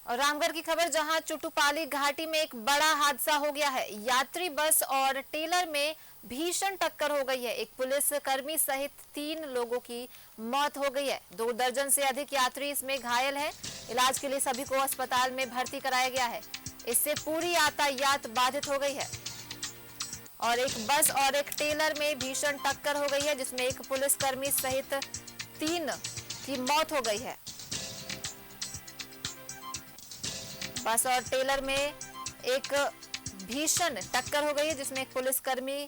और रामगढ़ की खबर, जहां चुटुपाली घाटी में एक बड़ा हादसा हो गया है। यात्री बस और टेलर में भीषण टक्कर हो गई है। एक पुलिस कर्मी सहित 3 लोगों की मौत हो गई है। 2 दर्जन से अधिक यात्री इसमें घायल हैं। इलाज के लिए सभी को अस्पताल में भर्ती कराया गया है। इससे पूरी यातायात बाधित हो गई है और एक बस और एक टेलर में भीषण टक्कर हो गई है, जिसमें एक पुलिसकर्मी सहित 3 की मौत हो गई है। बस और टेलर में एक भीषण टक्कर हो गई है, जिसमें एक पुलिसकर्मी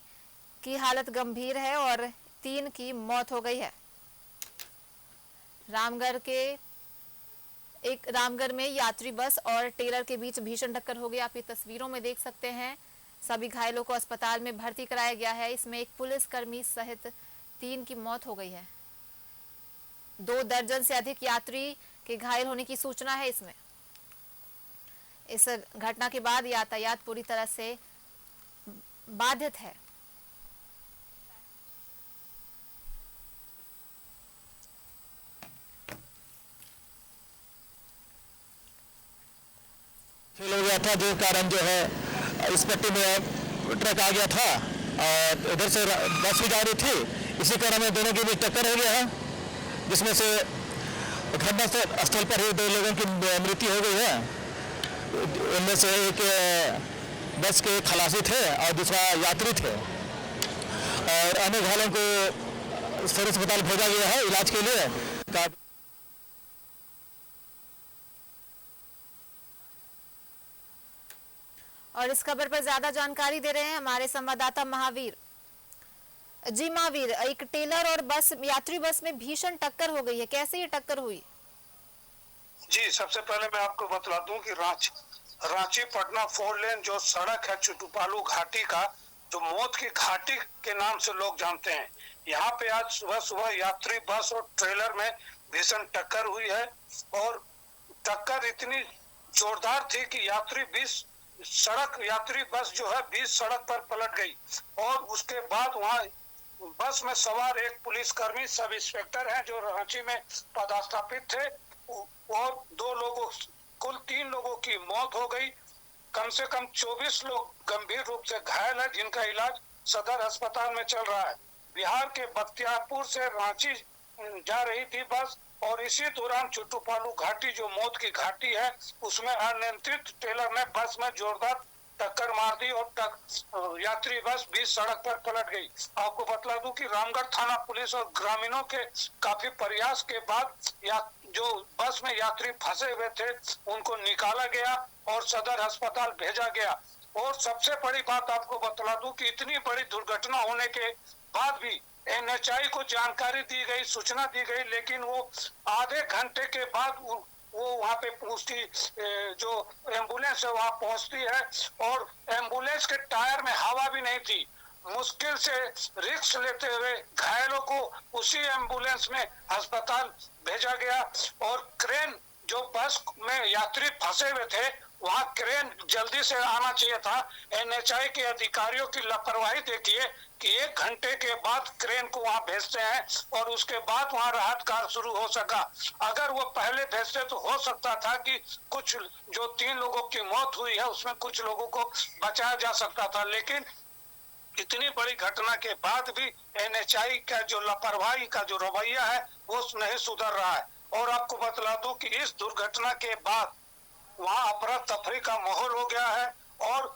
की हालत गंभीर है और 3 की मौत हो गई है। रामगढ़ में यात्री बस और टेलर के बीच भीषण टक्कर हो गई। आप ये तस्वीरों में देख सकते हैं। सभी घायलों को अस्पताल में भर्ती कराया गया है। इसमें एक पुलिसकर्मी सहित 3 की मौत हो गई है। 2 दर्जन से अधिक यात्री के घायल होने की सूचना है। इसमें इस घटना के बाद यातायात पूरी तरह से बाधित है। फेल हो गया था, जो कारण जो है इस पट्टी में ट्रक आ गया था और इधर से बस भी जा रही थी। इसी कारण में दोनों के बीच टक्कर हो गया है, जिसमें से घटना स्थल पर ही 2 लोगों की मृत्यु हो गई है। उनमें से एक बस के खलासी थे और दूसरा यात्री थे और अन्य घायलों को सदर अस्पताल भेजा गया है इलाज के लिए। और इस खबर पर ज्यादा जानकारी दे रहे हैं हमारे संवाददाता महावीर। जी महावीर, एक टेलर और बस यात्री बस में भीषण टक्कर हो गई है, कैसे ये टक्कर हुई? जी, सबसे पहले मैं आपको बता दूं कि रांची पटना 4 लेन जो सड़क है चुटुपालू घाटी का, जो मौत की घाटी के नाम से लोग जानते हैं, यहाँ पे आज सुबह सुबह यात्री बस और ट्रेलर में भीषण टक्कर हुई है। और टक्कर इतनी जोरदार थी कि यात्री बस जो है 20 सड़क पर पलट गई। और उसके बाद वहाँ बस में सवार एक पुलिसकर्मी सब इंस्पेक्टर हैं जो रांची में पदस्थापित थे, और कुल 3 लोगों की मौत हो गई। कम से कम 24 लोग गंभीर रूप से घायल हैं, जिनका इलाज सदर अस्पताल में चल रहा है। बिहार के बख्तियारपुर से रांची जा रही थी बस, और इसी दौरान चुटुपालू घाटी जो मौत की घाटी है, उसमें अनियंत्रित टेलर ने बस में जोरदार टक्कर मार दी और यात्री बस 20 सड़क पर पलट गई। आपको बतला दूं कि रामगढ़ थाना पुलिस और ग्रामीणों के काफी प्रयास के बाद जो बस में यात्री फंसे हुए थे उनको निकाला गया और सदर अस्पताल भेजा गया। और सबसे बड़ी बात आपको बतला दूं कि इतनी बड़ी दुर्घटना होने के बाद भी NHI को जानकारी दी गई, सूचना दी गई, लेकिन वो आधे घंटे के बाद वो वहाँ पे उसकी जो एम्बुलेंस है वहाँ पहुँचती है, और एम्बुलेंस के टायर में हवा भी नहीं थी। मुश्किल से रिस्क लेते हुए घायलों को उसी एम्बुलेंस में अस्पताल भेजा गया। और क्रेन, जो बस में यात्री फंसे हुए थे, वहाँ क्रेन जल्दी से आना चाहिए था। NHI के अधिकारियों की लापरवाही देखिए कि 1 घंटे के बाद क्रेन को वहाँ भेजते हैं और उसके बाद वहाँ राहत कार्य शुरू हो सका। अगर वो पहले भेजते तो हो सकता था कि कुछ जो 3 लोगों की मौत हुई है उसमें कुछ लोगों को बचाया जा सकता था। लेकिन इतनी बड़ी घटना के बाद भी NHI का जो लापरवाही का जो रवैया है वो नहीं सुधर रहा है। और आपको बतला दूं कि इस दुर्घटना के बाद वहाँ अफरा तफरी का माहौल हो गया है, और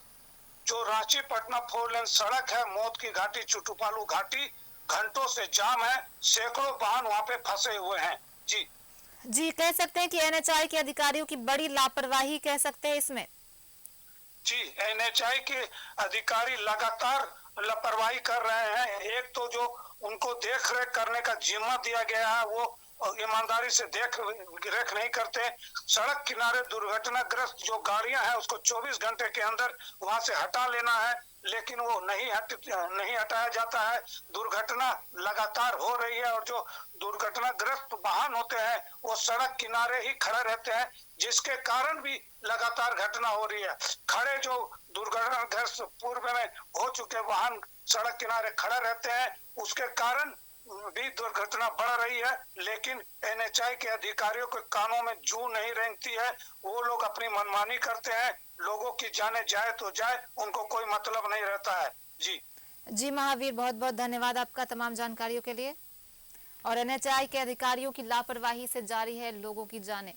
जो रांची पटना 4 लेन सड़क है मौत की घाटी चुटुपालू घाटी, घंटों से जाम है, सैकड़ों वाहन वहाँ पे फंसे हुए हैं। जी, कह सकते हैं कि NHI के अधिकारियों की बड़ी लापरवाही कह सकते हैं इसमें? जी, NHI के अधिकारी लगातार लापरवाही कर रहे हैं। एक तो जो उनको देख रेख करने का जिम्मा दिया गया है वो ईमानदारी से देख रेख नहीं करते। सड़क किनारे दुर्घटनाग्रस्त जो गाड़ियां हैं उसको 24 घंटे के अंदर वहां से हटा लेना है, लेकिन वो नहीं हटाया जाता है। दुर्घटना लगातार हो रही है और जो दुर्घटनाग्रस्त वाहन होते हैं वो सड़क किनारे ही खड़े रहते हैं, जिसके कारण भी लगातार घटना हो रही है। खड़े जो दुर्घटनाग्रस्त पूर्व में हो चुके वाहन सड़क किनारे खड़े रहते हैं, उसके कारण भी दुर्घटना बढ़ रही है, लेकिन एनएचआई के अधिकारियों के कानों में जू नहीं रेंगती है। वो लोग अपनी मनमानी करते हैं, लोगों की जाने जाए तो जाए, उनको कोई मतलब नहीं रहता है। जी महावीर, बहुत बहुत धन्यवाद आपका तमाम जानकारियों के लिए। और एनएचआई के अधिकारियों की लापरवाही से जारी है लोगों की जानें।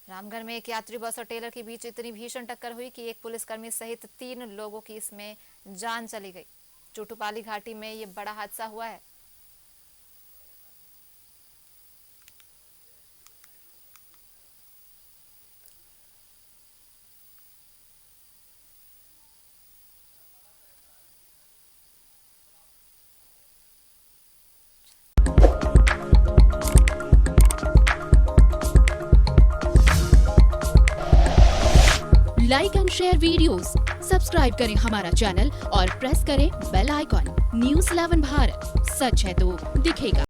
रामगढ़ में एक यात्री बस और टेलर के बीच इतनी भीषण टक्कर हुई कि एक पुलिसकर्मी सहित 3 लोगों की इसमें जान चली गई। चुटुपाली घाटी में ये बड़ा हादसा हुआ है। Like and share videos, subscribe करें हमारा चैनल और प्रेस करें बेल आइकॉन। न्यूज़ 11 भारत, सच है तो दिखेगा।